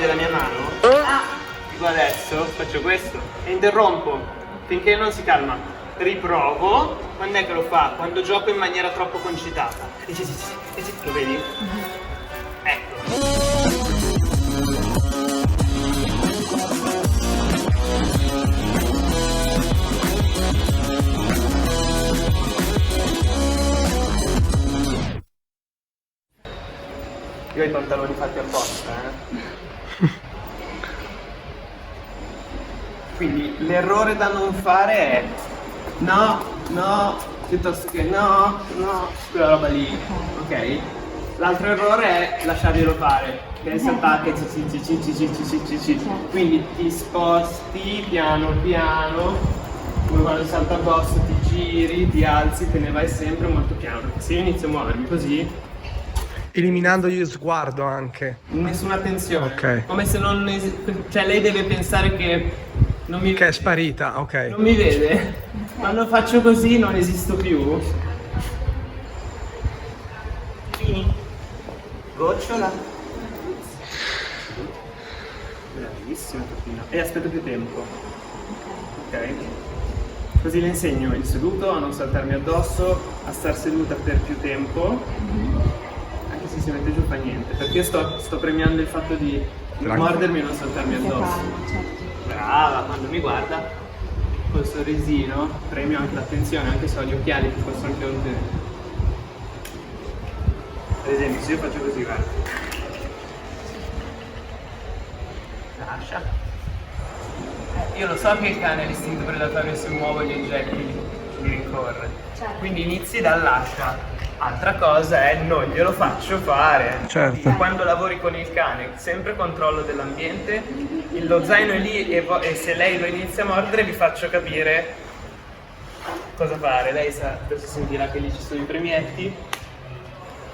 della mia mano, dico adesso, faccio questo e interrompo finché non si calma. Riprovo, quando è che lo fa? Quando gioco in maniera troppo concitata. Lo vedi? Ecco. Io ho i pantaloni fatti apposta, Quindi l'errore da non fare è no, piuttosto che no, quella roba lì, ok? L'altro errore è lasciarglielo fare, che si attacca e quindi ti sposti piano piano, come quando salta addosso ti giri, ti alzi, te ne vai sempre molto piano, perché se io inizio a muovermi così, eliminandogli lo sguardo anche. nessuna tensione. Ok. Come se non cioè lei deve pensare che non mi Che è sparita, ok. non mi vede. Quando faccio così non esisto più. Fini. Gocciola. Bravissima Topina. E aspetto più tempo. Ok. Così le insegno il seduto a non saltarmi addosso, a star seduta per più tempo. Anche se si mette giù fa niente, perché io sto premiando il fatto di mordermi e non saltarmi addosso. Brava, quando mi guarda col sorrisino premio anche l'attenzione, anche se ho gli occhiali che possono anche ottenere. Per esempio, se io faccio così, guarda. Lascia. Io lo so che il cane è l'istinto predatorio, se muovo gli oggetti mi rincorre. Quindi inizi dal lascia. Altra cosa è non glielo faccio fare. Certo. Quando lavori con il cane, sempre controllo dell'ambiente, lo zaino è lì e se lei lo inizia a mordere vi faccio capire cosa fare. Lei sa, adesso sentirà che lì ci sono i premietti.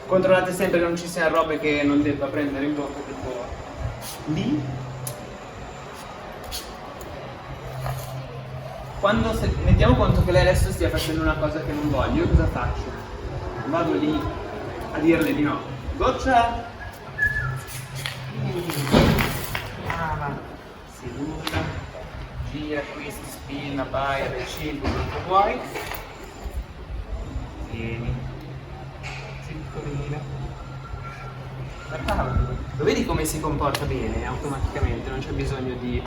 Controllate sempre che non ci siano robe che non debba prendere in bocca, tipo lì. Mettiamo conto che lei adesso stia facendo una cosa che non voglio, io cosa faccio? Vado lì a dirle di no. Goccia! Brava! Seduta, gira qui, si spinna, vai, recidi, quello che vuoi. Tieni. Piccolina. Brava! Lo vedi come si comporta bene automaticamente, non c'è bisogno di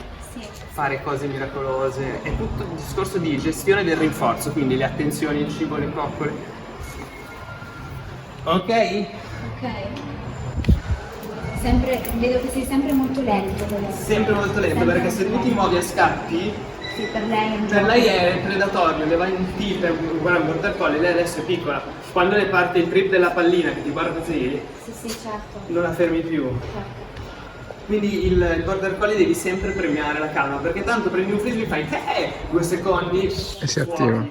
fare cose miracolose. È tutto un discorso di gestione del rinforzo, quindi le attenzioni, il cibo, le coccole. Ok? Ok. Vedo che sei sempre molto lento però. Sempre molto lento, perché se tu ti muovi a scatti, Sì, per lei è un per po'. lei è predatorio, le va in tilt, guarda un border collie, lei adesso è piccola. Quando le parte il trip della pallina che ti guarda così, Sì, certo. non la fermi più. Certo. Quindi il border collie devi sempre premiare la calma, perché tanto prendi un frisbee, fai 2 secondi E si suoni. attiva.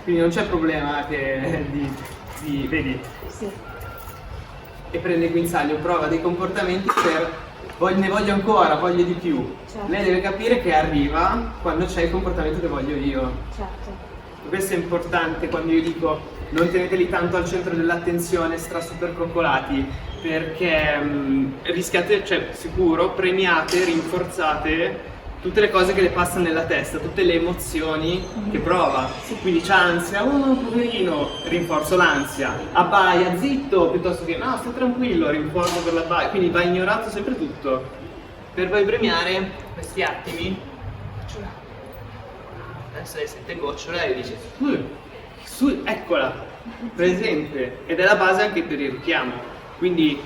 Quindi non c'è problema che vedi? Sì. E prende il guinzaglio, prova dei comportamenti ne voglio ancora, voglio di più. Certo. Lei deve capire che arriva quando c'è il comportamento che voglio io. Certo. Questo è importante quando io dico non teneteli tanto al centro dell'attenzione, super coccolati, perché rischiate, cioè sicuro, premiate, rinforzate tutte le cose che le passano nella testa, tutte le emozioni che prova. Quindi c'ha ansia, oh poverino, rinforzo l'ansia, abbaia, zitto, piuttosto che no, stai tranquillo, rinforzo per l'abbaia, quindi va ignorato sempre tutto, per poi premiare questi attimi. Adesso lei sente gocciola e dice eccola, presente, ed è la base anche per il richiamo, quindi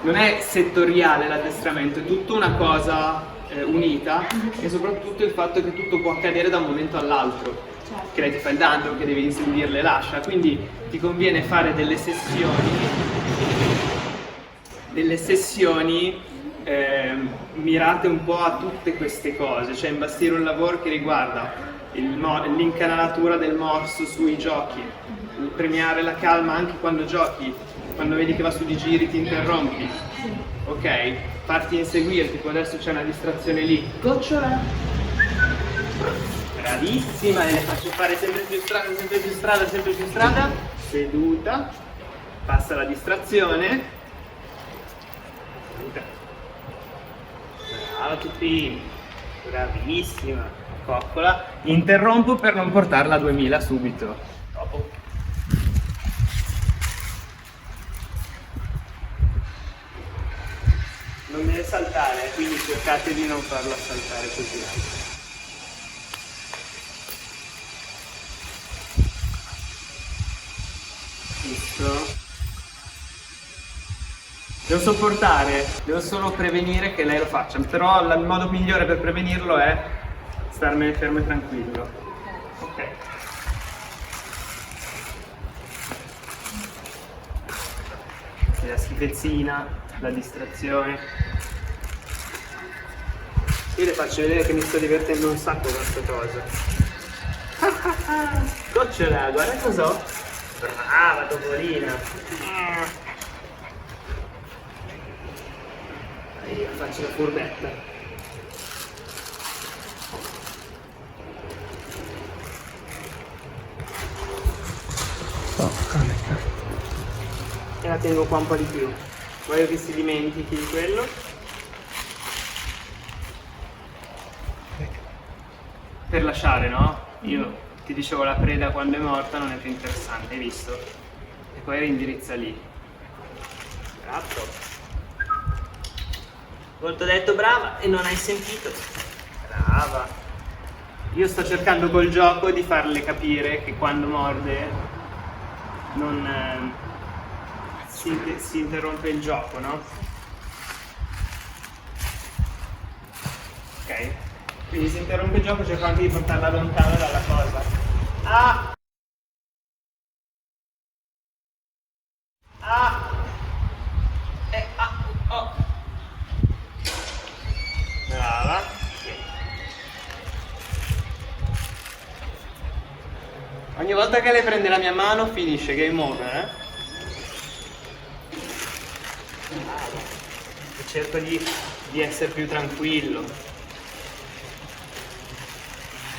non è settoriale l'addestramento, è tutta una cosa unita, e soprattutto il fatto che tutto può accadere da un momento all'altro, che lei ti fa il danno, che devi inseguirle, lascia, quindi ti conviene fare delle sessioni mirate un po' a tutte queste cose, cioè imbastire un lavoro che riguarda l'incanalatura del morso sui giochi, premiare la calma anche quando giochi, quando vedi che va su di giri ti interrompi, ok? Farti inseguire, tipo adesso c'è una distrazione lì, gocciola, bravissima, le faccio fare sempre più strada, sempre più strada, sempre più strada, seduta, passa la distrazione, Brava Tupi, bravissima. Coccola. Interrompo per non portarla a 2000 subito. Dopo. Non deve saltare, quindi cercate di non farla saltare così alto. Visto? Devo sopportare, devo solo prevenire che lei lo faccia, però il modo migliore per prevenirlo è starmene fermo e tranquillo. Ok. La schifezzina, la distrazione. Io le faccio vedere che mi sto divertendo un sacco con questa cosa. Gocciola, guarda cos'ho. Brava Topolina. Io faccio la furbetta. E la tengo qua un po' di più. Voglio che si dimentichi di quello. Per lasciare, no? Io ti dicevo la preda quando è morta non è più interessante, hai visto? E poi rindirizza lì. Bravo. Molto detto brava e non hai sentito. Brava. Io sto cercando col gioco di farle capire che quando morde non si interrompe il gioco, no? Ok? Quindi si interrompe il gioco, cerco anche di portarla lontano dalla cosa. Ah! Ah! Oh! Brava. Ogni volta che lei prende la mia mano finisce game over, eh? Brava. E cerco di essere più tranquillo.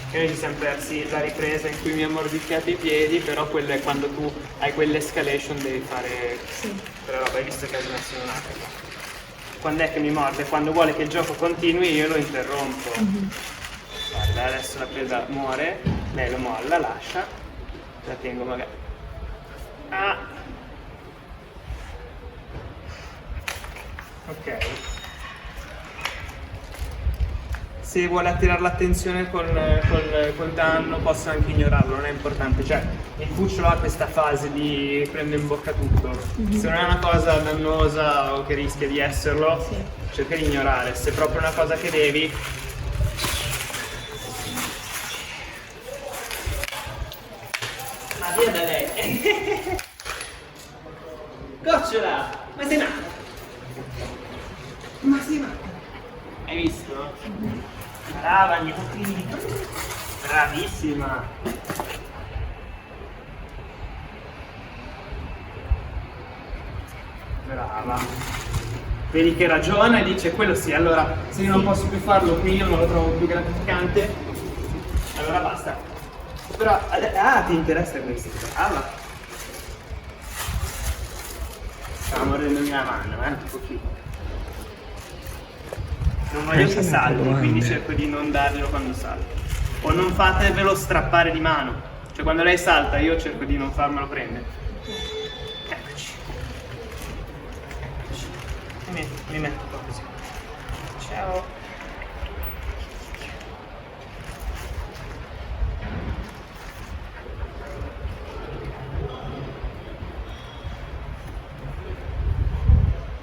Che noi ci siamo persi la ripresa in cui mi ha mordicchiato i piedi, però quella è quando tu hai quell'escalation devi fare. Sì. Però vabbè, hai visto che ha smesso un attimo. Quando è che mi morde? Quando vuole che il gioco continui io lo interrompo. Guarda, adesso la presa muore, lei lo molla, lascia, la tengo magari. Ah! Ok. Se vuole attirare l'attenzione col danno posso anche ignorarlo, non è importante. Cioè, il cucciolo ha questa fase di prende in bocca tutto. Se non è una cosa dannosa o che rischia di esserlo, cerca di ignorare. Se è proprio una cosa che devi, ma via da lei. Gocciola, ma sei matta? Ma sei matta? Hai visto? Brava, Gnocchi. Bravissima. Brava. Vedi che ragiona e dice quello sì, allora se io non posso più farlo qui, io non lo trovo più gratificante, allora basta. Però, ti interessa questo? Brava. Stava mordendomi la mano, un pochino. Non voglio che salti, quindi cerco di non darglielo quando salta. O non fatevelo strappare di mano. Cioè quando lei salta io cerco di non farmelo prendere. Eccoci. Mi metto un po' così. Ciao.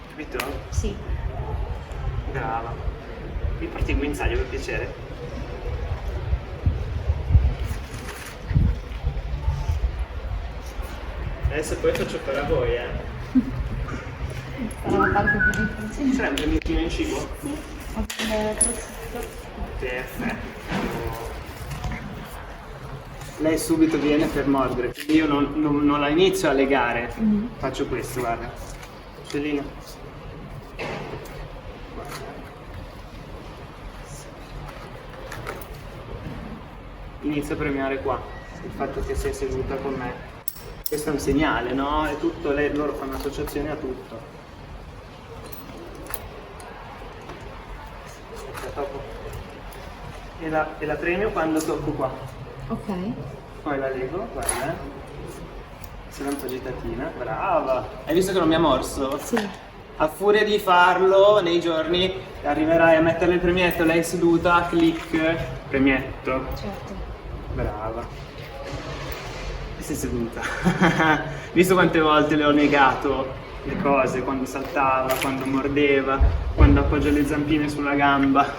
Capito? Sì. Brava. Mi porti il guinzaglio per piacere? Adesso poi faccio fare a voi, Sarà la parte più difficile. C'è un bigliettino in cibo? Sì. Perfetto. Lei subito viene per mordere, quindi io non la inizio a legare. Faccio questo, guarda. Uccellino. Inizio a premiare qua, il fatto che sei seduta con me. Questo è un segnale, no? È tutto, loro fanno associazione a tutto. e la premio quando tocco qua. Ok. Poi la leggo, guarda. Sono un po' agitatina, brava. Hai visto che non mi ha morso? Sì. A furia di farlo nei giorni arriverai a mettere il premietto, lei seduta, clic, premietto. Certo. Brava. E sei seduta. Visto quante volte le ho negato le cose, quando saltava, quando mordeva, quando appoggia le zampine sulla gamba,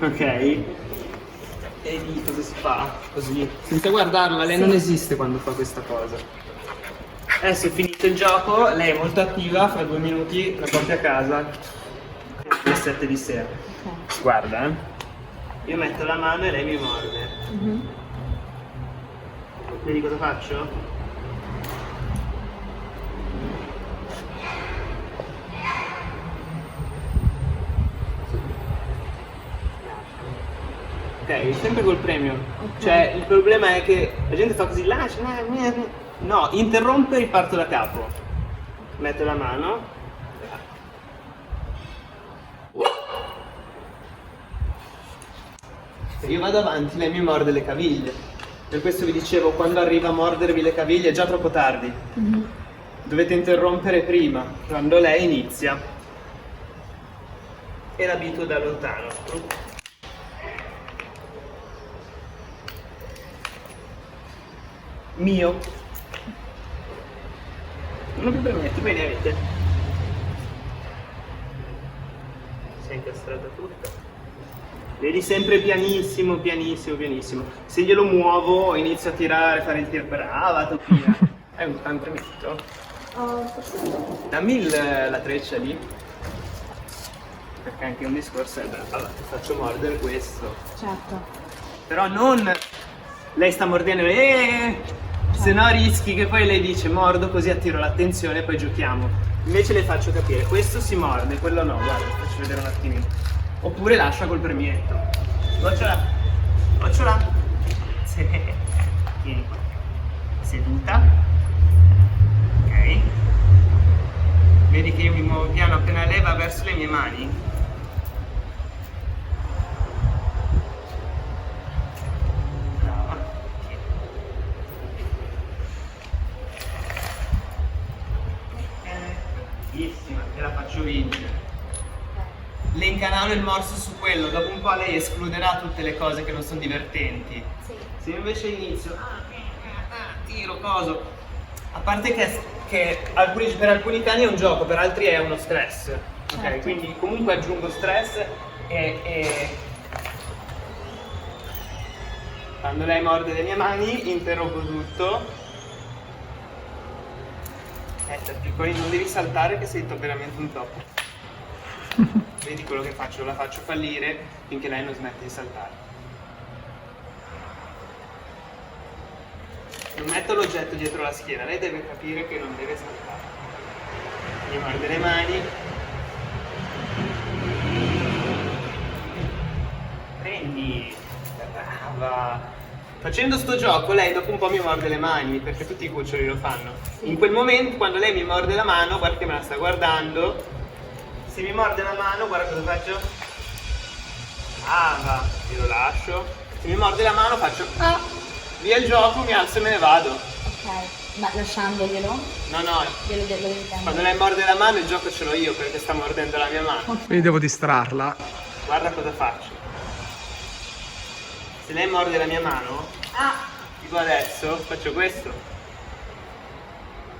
ok? E lì cosa si fa? Così, senza guardarla, lei non esiste quando fa questa cosa. Adesso è finito il gioco, lei è molto attiva, fra 2 minuti la porti a casa alle 7 di sera. Ok. Guarda, io metto la mano e lei mi morde. Mhm. Vedi cosa faccio? Ok, sempre col premio. Ok. Cioè, il problema è che la gente fa così, lascia, no, interrompe e riparto da capo. Metto la mano. Se io vado avanti, lei mi morde le caviglie. Per questo vi dicevo, quando arriva a mordervi le caviglie è già troppo tardi. Mhm. Dovete interrompere prima, quando lei inizia. E l'abito da lontano. Mio. Non mi permetto, bene avete. Si è incastrata tutta. Vedi sempre pianissimo, pianissimo, pianissimo. Se glielo muovo inizio a tirare, fare il tiro. Brava Topina. Hai un tanto. Oh, forse no. Dammi la treccia lì. Perché anche un discorso è brava. Ti faccio mordere questo. Certo. Però non lei sta mordendo, se no rischi che poi lei dice mordo così attiro l'attenzione e poi giochiamo. Invece le faccio capire, questo si morde, quello no, guarda, ti faccio vedere un attimino. Oppure lascia col premietto. Gocciola, gocciola. Sì. Vieni qua. Seduta. Ok. Vedi che io mi muovo piano appena lei va verso le mie mani. Bravissima, te la faccio vincere. Le incanalo il morso su quello, dopo un po' lei escluderà tutte le cose che non sono divertenti. Sì. Se io invece inizio, tiro, coso, a parte che per alcuni cani è un gioco, per altri è uno stress. Ok, Certo. quindi comunque aggiungo stress e quando lei morde le mie mani interrompo tutto. Poi non devi saltare che sei veramente un topo. Vedi quello che faccio? La faccio fallire finché lei non smette di saltare. Non metto l'oggetto dietro la schiena, lei deve capire che non deve saltare. Mi morde le mani. Prendi! Brava! Facendo sto gioco lei dopo un po' mi morde le mani, perché tutti i cuccioli lo fanno. Sì. In quel momento, quando lei mi morde la mano, guarda che me la sta guardando. Se mi morde la mano, guarda cosa faccio. Va, io lo lascio. Se mi morde la mano faccio via il gioco, mi alzo e me ne vado. Ok. Ma lasciandoglielo? No, Glielo devi prendere. quando lei morde la mano il gioco ce l'ho io perché sta mordendo la mia mano. Quindi devo distrarla. Guarda cosa faccio. Se lei morde la mia mano, tipo adesso, faccio questo.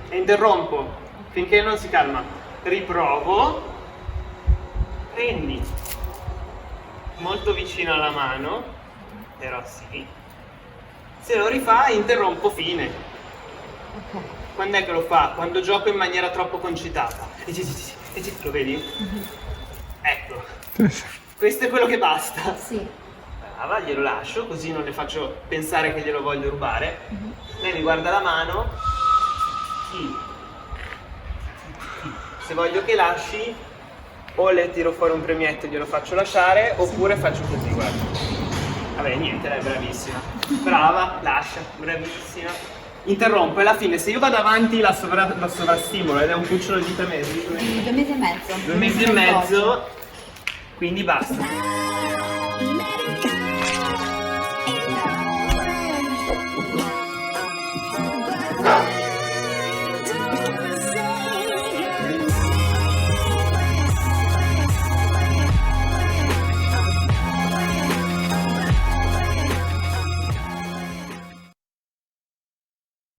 E interrompo finché non si calma. Riprovo. Prendi. Molto vicino alla mano, però sì. Se lo rifà, interrompo fine. Ok. Quando è che lo fa? Quando gioco in maniera troppo concitata. Lo vedi? Ecco. Questo è quello che basta. Sì. Brava, glielo lascio, così non le faccio pensare che glielo voglio rubare. Lei mi guarda la mano. Sì. Se voglio che lasci, o le tiro fuori un premietto e glielo faccio lasciare, oppure faccio così, guarda. Vabbè, niente, lei è bravissima. Brava, lascia, bravissima. Interrompo e alla fine, se io vado avanti la sovrastimolo ed è un cucciolo di 3 mesi. 2 mesi e mezzo. 2 mesi e mezzo, quindi basta.